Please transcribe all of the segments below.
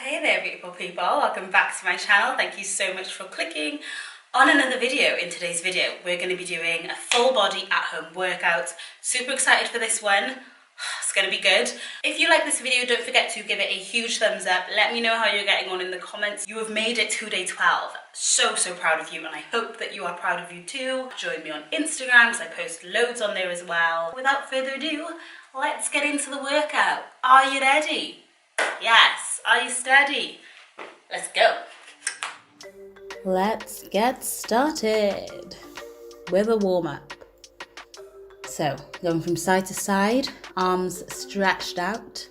Hey there beautiful people, welcome back to my channel. Thank you so much for clicking on another video. In today's video we're going to be doing a full body at home workout. Super excited for this one. It's going to be good. If you like this video, don't forget to give it a huge thumbs up. Let me know how you're getting on in the comments. You have made it to day 12. So proud of you, and I hope that you are proud of you too. Join me on Instagram because I post loads on there as well. Without further ado, let's get into the workout. Are you ready? Yes. Are you steady? Let's go. Let's get started with a warm-up. So, going from side to side, arms stretched out,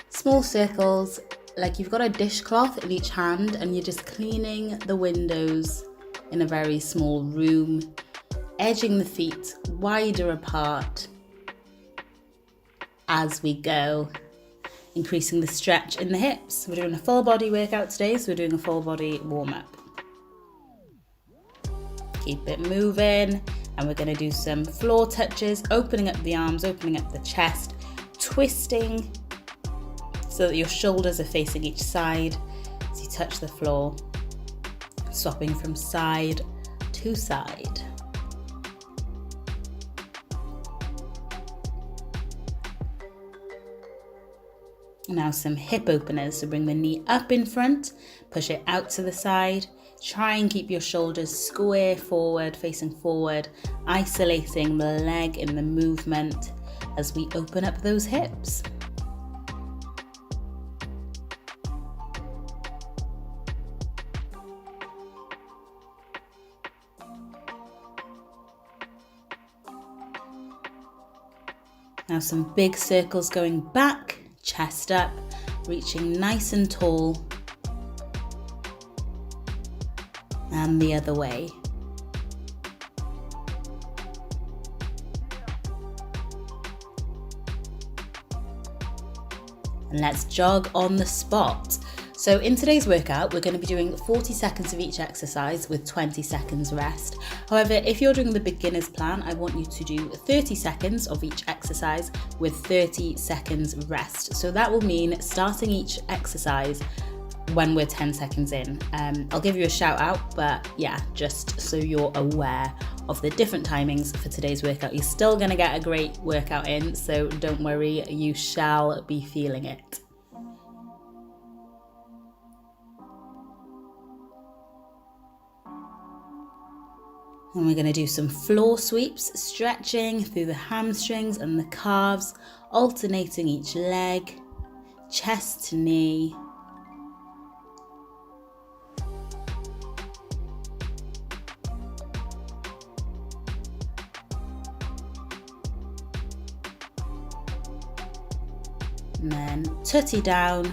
small circles, like you've got a dishcloth in each hand and you're just cleaning the windows in a very small room, edging the feet wider apart as we go. Increasing the stretch in the hips. We're doing a full body workout today, so we're doing a full body warm-up. Keep it moving, and we're going to do some floor touches, opening up the arms, opening up the chest, twisting so that your shoulders are facing each side as you touch the floor, swapping from side to side. Now some hip openers, so bring the knee up in front, push it out to the side, try and keep your shoulders square forward, facing forward, isolating the leg in the movement as we open up those hips. Now some big circles going back, chest up, reaching nice and tall, and the other way. And let's jog on the spot. So in today's workout, we're going to be doing 40 seconds of each exercise with 20 seconds rest. However, if you're doing the beginner's plan, I want you to do 30 seconds of each exercise with 30 seconds rest. So that will mean starting each exercise when we're 10 seconds in. I'll give you a shout out, but yeah, just so you're aware of the different timings for today's workout. You're still going to get a great workout in, so don't worry, you shall be feeling it. And we're going to do some floor sweeps, stretching through the hamstrings and the calves, alternating each leg, chest to knee. And then tutty down,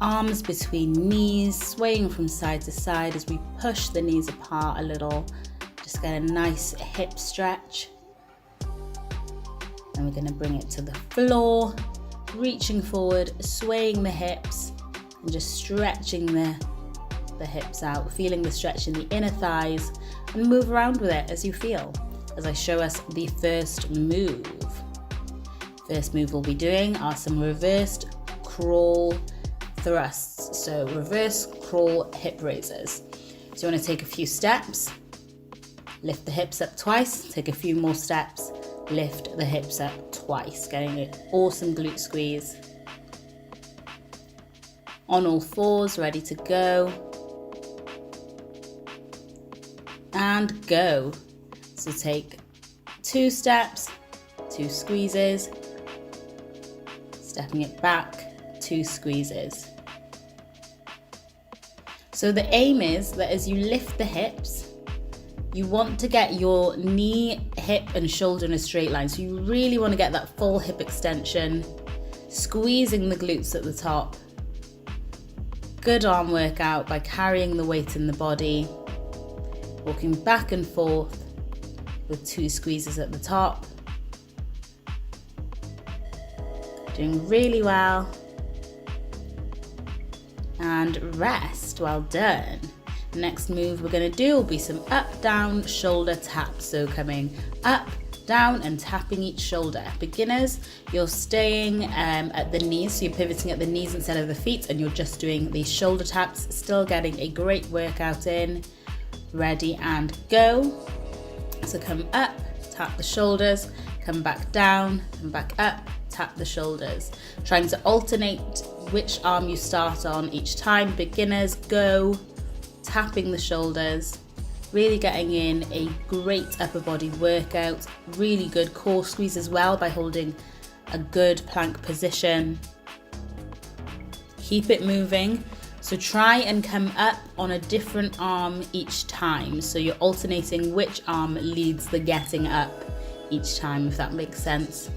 arms between knees, swaying from side to side as we push the knees apart a little. Just get a nice hip stretch. And we're going to bring it to the floor, reaching forward, swaying the hips, and just stretching the hips out, feeling the stretch in the inner thighs, and move around with it as you feel, as I show us the first move. First move we'll be doing are some reversed crawl thrusts. So reverse crawl hip raises. So you want to take a few steps, lift the hips up twice, take a few more steps, lift the hips up twice, getting an awesome glute squeeze. On all fours, ready to go. And go. So take 2 steps, 2 squeezes, stepping it back, 2 squeezes. So the aim is that as you lift the hips, you want to get your knee, hip and shoulder in a straight line. So you really want to get that full hip extension, squeezing the glutes at the top. Good arm workout by carrying the weight in the body, walking back and forth with 2 squeezes at the top. Doing really well. And rest, well done. Next move we're going to do will be some up, down, shoulder taps. So coming up, down and tapping each shoulder. Beginners, you're staying at the knees, so you're pivoting at the knees instead of the feet, and you're just doing these shoulder taps, still getting a great workout in. Ready and go. So come up, tap the shoulders, come back down, come back up, tap the shoulders. Trying to alternate which arm you start on each time. Beginners, go, tapping the shoulders, really getting in a great upper body workout. Really good core squeeze as well by holding a good plank position. Keep it moving. So try and come up on a different arm each time. So you're alternating which arm leads the getting up each time, if that makes sense.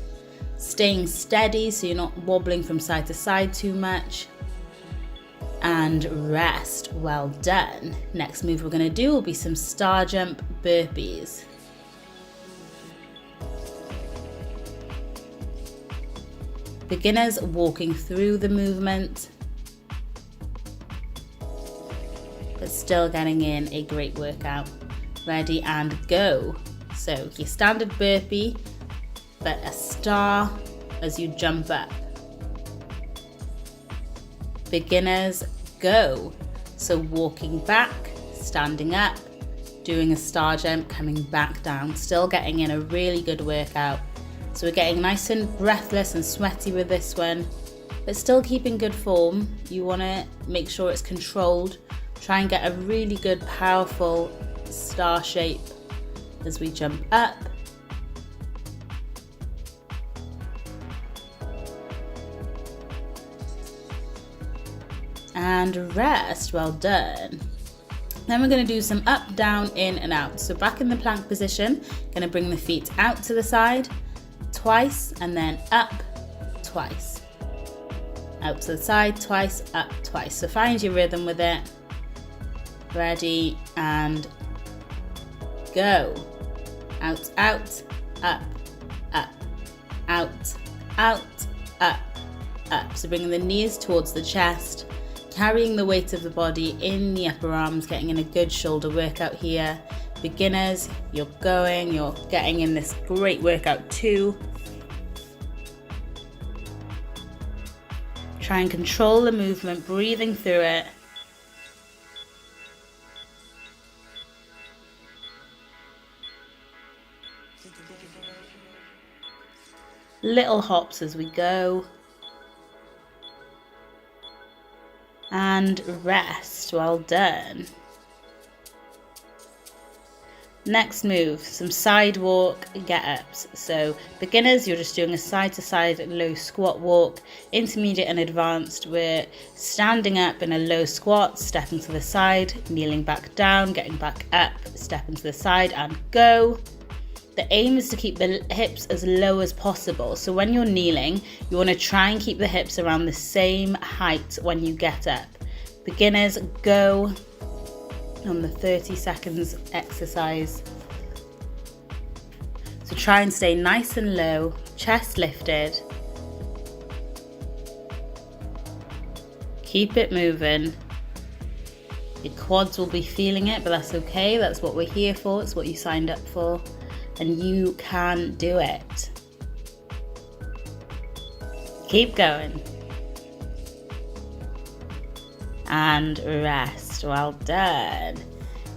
Staying steady so you're not wobbling from side to side too much. And rest. Well done. Next move we're going to do will be some star jump burpees. Beginners walking through the movement, but still getting in a great workout. Ready and go. So your standard burpee, but a star as you jump up. Beginners, go. So walking back, standing up, doing a star jump, coming back down, still getting in a really good workout. So we're getting nice and breathless and sweaty with this one, but still keeping good form. You want to make sure it's controlled. Try and get a really good, powerful star shape as we jump up. And rest. Well done. Then we're going to do some up, down, in and out. So back in the plank position, going to bring the feet out to the side twice and then up twice. Out to the side twice, up twice. So find your rhythm with it. Ready and go. Out, out, up, up, out, out, up, up. So bringing the knees towards the chest, carrying the weight of the body in the upper arms, getting in a good shoulder workout here. Beginners, you're getting in this great workout too. Try and control the movement, breathing through it. Little hops as we go. And rest. Well done. Next move, some side walk get-ups. So beginners, you're just doing a side-to-side low squat walk. Intermediate and advanced, we're standing up in a low squat, stepping to the side, kneeling back down, getting back up, stepping to the side and go. The aim is to keep the hips as low as possible. So when you're kneeling, you want to try and keep the hips around the same height when you get up. Beginners, go on the 30 seconds exercise. So try and stay nice and low, chest lifted. Keep it moving. Your quads will be feeling it, but that's okay. That's what we're here for. It's what you signed up for. And you can do it. Keep going. And rest. Well done.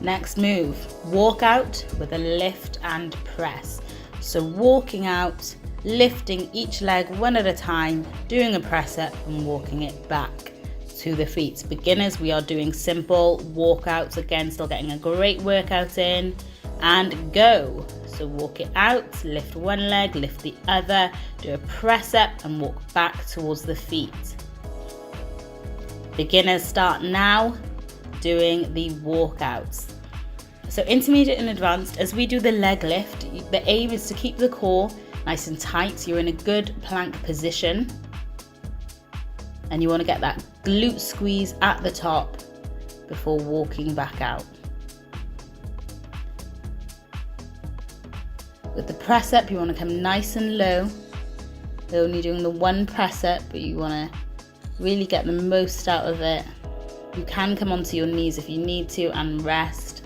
Next move, walk out with a lift and press. So walking out, lifting each leg one at a time, doing a press up and walking it back to the feet. Beginners, we are doing simple walkouts again, still getting a great workout in. And go. So walk it out, lift one leg, lift the other, do a press up and walk back towards the feet. Beginners, start now doing the walkouts. So intermediate and advanced, as we do the leg lift, the aim is to keep the core nice and tight. So you're in a good plank position and you want to get that glute squeeze at the top before walking back out. With the press up, you want to come nice and low. You're only doing the one press up, but you want to really get the most out of it. You can come onto your knees if you need to and rest.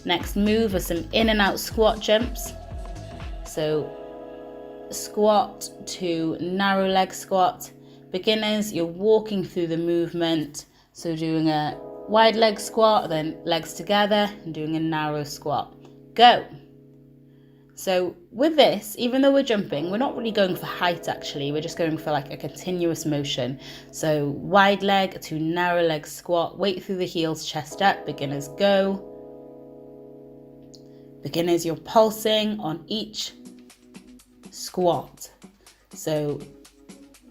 Next move are some in and out squat jumps. So squat to narrow leg squat. Beginners, you're walking through the movement. So doing a wide leg squat, then legs together, and doing a narrow squat. Go. So with this, even though we're jumping, we're not really going for height actually, we're just going for like a continuous motion. So wide leg to narrow leg squat, weight through the heels, chest up, beginners go. Beginners, you're pulsing on each squat. So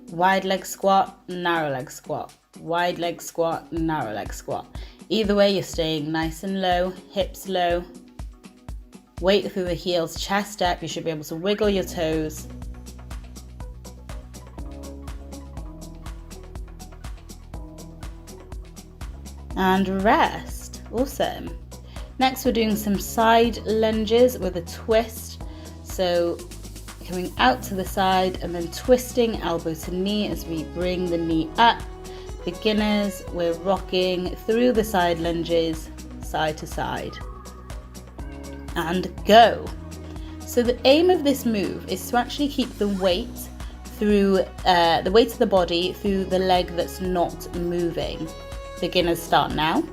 wide leg squat, narrow leg squat, wide leg squat, narrow leg squat. Either way, you're staying nice and low, hips low. Weight through the heels, chest up. You should be able to wiggle your toes. And rest. Awesome. Next, we're doing some side lunges with a twist. So coming out to the side and then twisting elbow to knee as we bring the knee up. Beginners, we're rocking through the side lunges, side to side. And go. So the aim of this move is to actually keep the weight through the weight of the body through the leg that's not moving. Beginners, start now.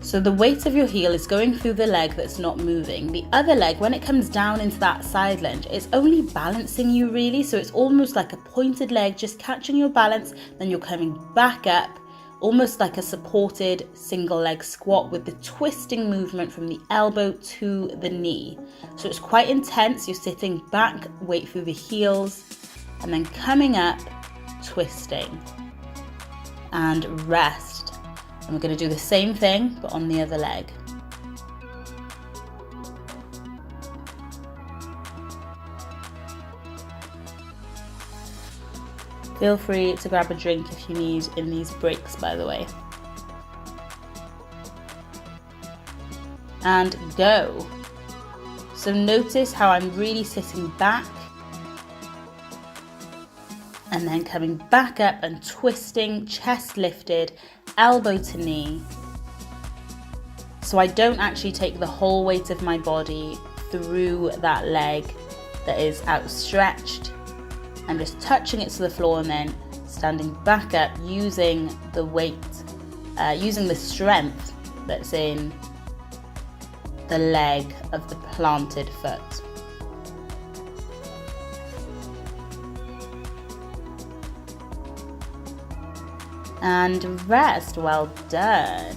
So the weight of your heel is going through the leg that's not moving. The other leg, when it comes down into that side lunge, it's only balancing you really. So it's almost like a pointed leg, just catching your balance. Then you're coming back up, almost like a supported single leg squat with the twisting movement from the elbow to the knee. So it's quite intense. You're sitting back, weight through the heels, and then coming up, twisting, and rest. And we're going to do the same thing, but on the other leg. Feel free to grab a drink if you need in these breaks, by the way. And go. So notice how I'm really sitting back and then coming back up and twisting, chest lifted, elbow to knee. So I don't actually take the whole weight of my body through that leg that is outstretched. I'm just touching it to the floor and then standing back up using the weight, using the strength that's in the leg of the planted foot. And rest, well done.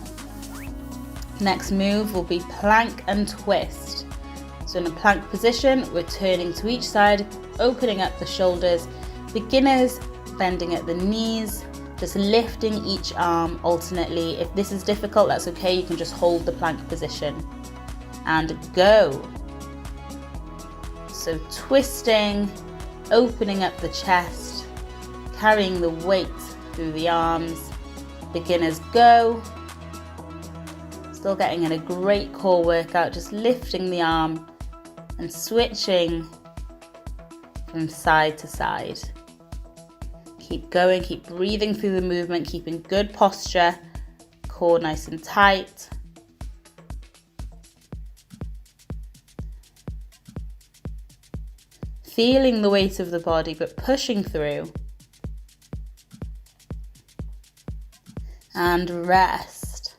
Next move will be plank and twist. So in a plank position, we're turning to each side, opening up the shoulders. Beginners, bending at the knees, just lifting each arm alternately. If this is difficult, that's okay. You can just hold the plank position. And go. So twisting, opening up the chest, carrying the weight through the arms. Beginners, go. Still getting in a great core workout, just lifting the arm and switching from side to side. Keep going, keep breathing through the movement, keeping good posture, core nice and tight. Feeling the weight of the body, but pushing through. And rest.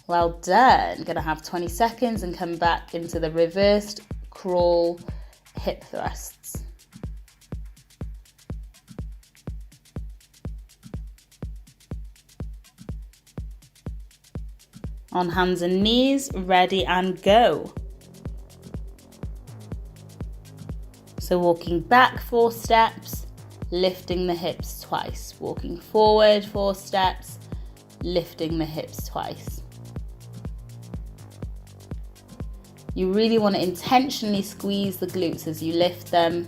Well done. Gonna have 20 seconds and come back into the reversed crawl hip thrusts. On hands and knees, ready and go. So walking back 4 steps, lifting the hips twice. Walking forward 4 steps, lifting the hips twice. You really want to intentionally squeeze the glutes as you lift them.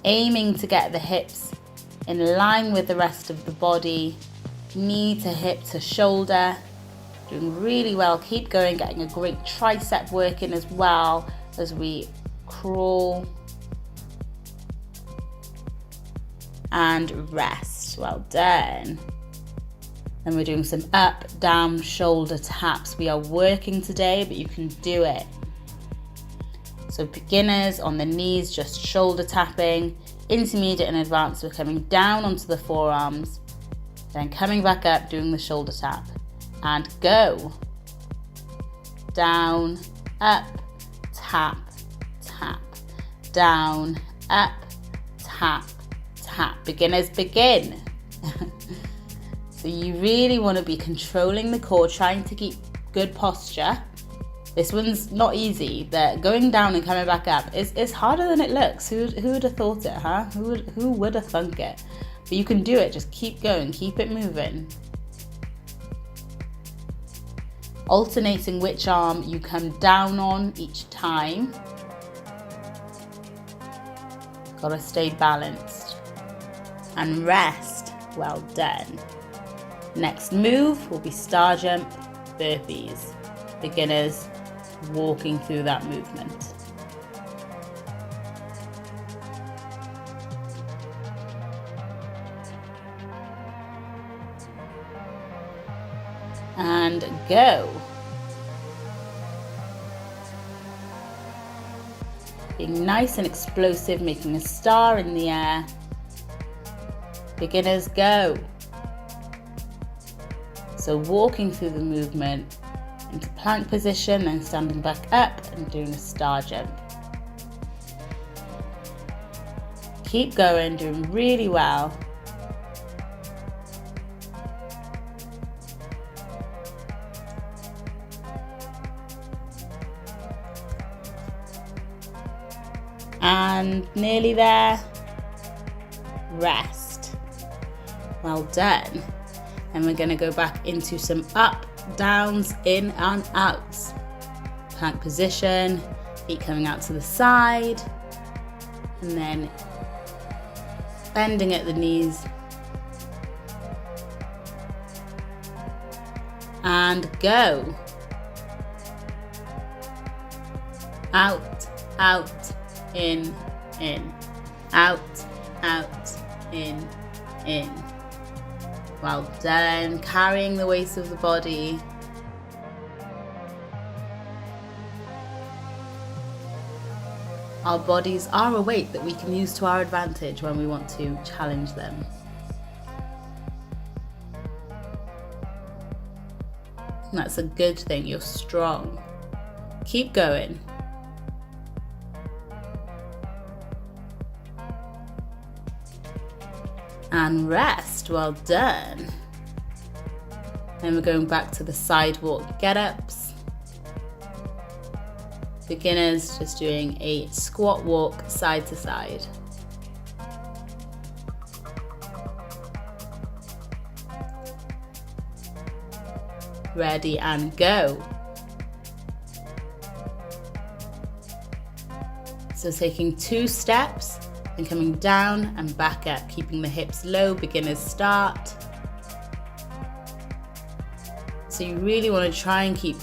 Aiming to get the hips in line with the rest of the body, knee to hip to shoulder. Doing really well. Keep going, getting a great tricep work in as well as we crawl. And rest. Well done. Then we're doing some up, down, shoulder taps. We are working today, but you can do it. So beginners on the knees, just shoulder tapping. Intermediate and advanced, we're coming down onto the forearms, then coming back up, doing the shoulder tap. And go. Down, up, tap, tap. Down, up, tap, tap. Beginners begin. So you really want to be controlling the core, trying to keep good posture. This one's not easy. That going down and coming back up is harder than it looks. Who would have thought it, huh? Who would have thunk it? But you can do it. Just keep going. Keep it moving. Alternating which arm you come down on each time. Gotta stay balanced. And rest. Well done. Next move will be star jump, burpees. Beginners walking through that movement. And go. Being nice and explosive, making a star in the air. Beginners go. So walking through the movement into plank position, then standing back up and doing a star jump. Keep going, doing really well. And nearly there. Rest. Well done. And we're going to go back into some up, downs, in and outs. Plank position, feet coming out to the side, and then bending at the knees. And go. Out, out, in, out, out, in. Well done. Carrying the weight of the body. Our bodies are a weight that we can use to our advantage when we want to challenge them. And that's a good thing. You're strong. Keep going. And rest. Well done. Then we're going back to the sidewalk get-ups. Beginners just doing a squat walk side to side. Ready and go. So taking 2 steps and coming down and back up, keeping the hips low. Beginners start. So you really want to try and keep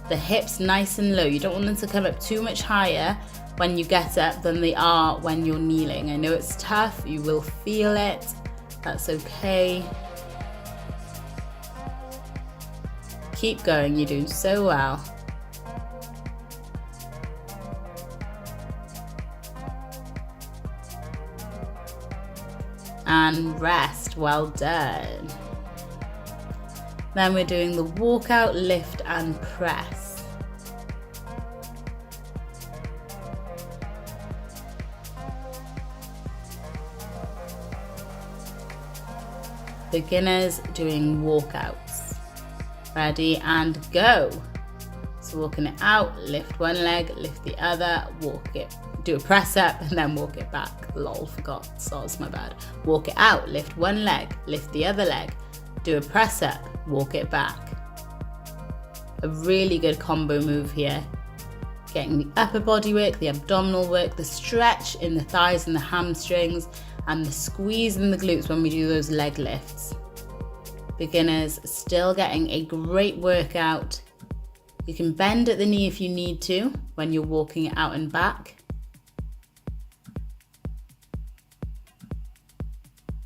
the hips nice and low. You don't want them to come up too much higher when you get up than they are when you're kneeling. I know it's tough, you will feel it, that's okay. Keep going, you're doing so well. And rest, well done. Then we're doing the walkout, lift and press. Beginners doing walkouts. Ready and go. So walking it out, lift one leg, lift the other, walk it. Do a press up and then walk it back. Lol, forgot, soz, my bad. Walk it out, lift one leg, lift the other leg, do a press up, walk it back. A really good combo move here. Getting the upper body work, the abdominal work, the stretch in the thighs and the hamstrings, and the squeeze in the glutes when we do those leg lifts. Beginners still getting a great workout. You can bend at the knee if you need to when you're walking it out and back.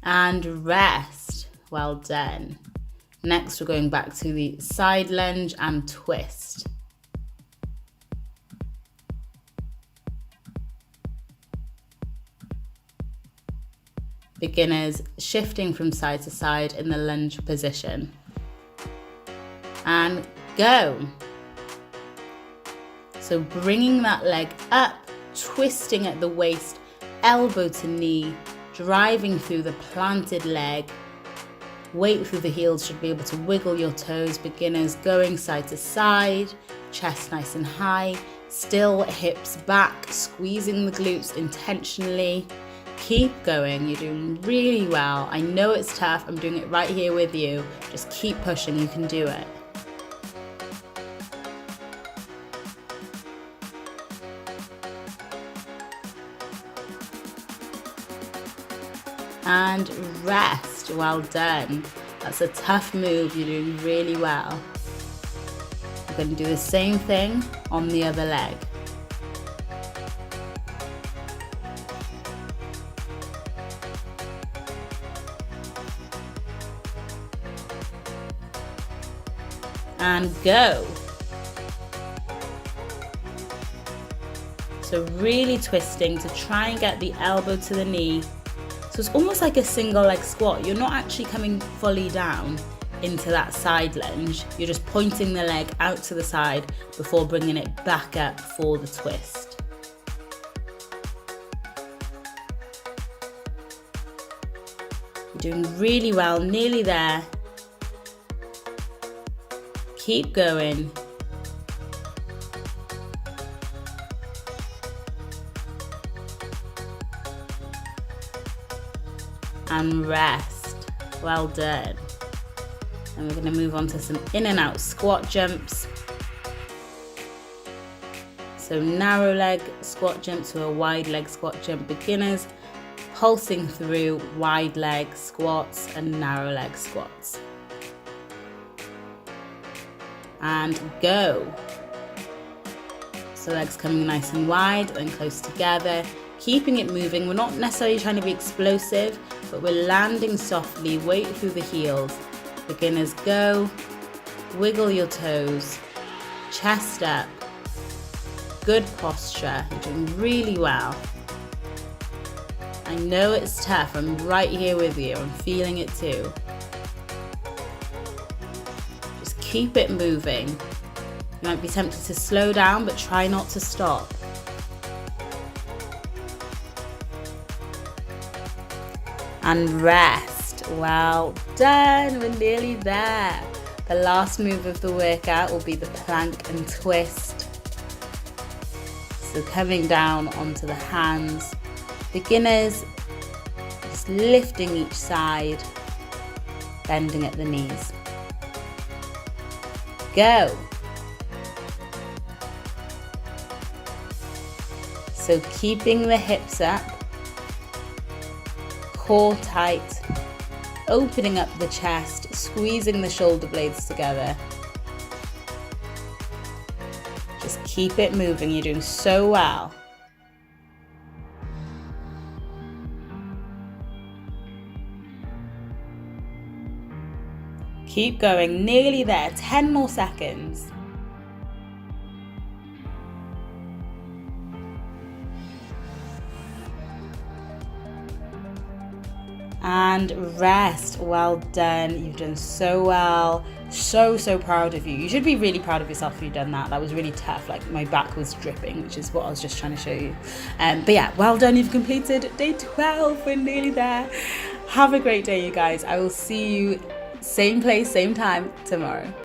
And rest. Well done. Next, we're going back to the side lunge and twist. Beginners shifting from side to side in the lunge position. And go. So bringing that leg up, twisting at the waist, elbow to knee, driving through the planted leg. Weight through the heels, should be able to wiggle your toes. Beginners going side to side, chest nice and high, still hips back, squeezing the glutes intentionally. Keep going, you're doing really well. I know it's tough, I'm doing it right here with you. Just keep pushing, you can do it. And rest, well done. That's a tough move, you're doing really well. We're going to do the same thing on the other leg. And go. So really twisting to try and get the elbow to the knee. So it's almost like a single leg squat. You're not actually coming fully down into that side lunge. You're just pointing the leg out to the side before bringing it back up for the twist. You're doing really well, nearly there. Keep going. And rest. Well done. And we're going to move on to some in and out squat jumps. So narrow leg squat jump to a wide leg squat jump. Beginners pulsing through wide leg squats and narrow leg squats. And go. So legs coming nice and wide and close together. Keeping it moving. We're not necessarily trying to be explosive, but we're landing softly, weight through the heels. Beginners go, wiggle your toes, chest up, good posture, you're doing really well. I know it's tough, I'm right here with you, I'm feeling it too. Just keep it moving. You might be tempted to slow down, but try not to stop. And rest. Well done, we're nearly there. The last move of the workout will be the plank and twist. So coming down onto the hands. Beginners, just lifting each side, bending at the knees. Go. So keeping the hips up, core tight, opening up the chest, squeezing the shoulder blades together. Just keep it moving, you're doing so well. Keep going, nearly there, 10 more seconds. And rest. Well done. You've done so well. So proud of you. You should be really proud of yourself if you've done that. That was really tough. Like my back was dripping, which is what I was just trying to show you. But yeah, well done. You've completed day 12. We're nearly there. Have a great day, you guys. I will see you same place, same time tomorrow.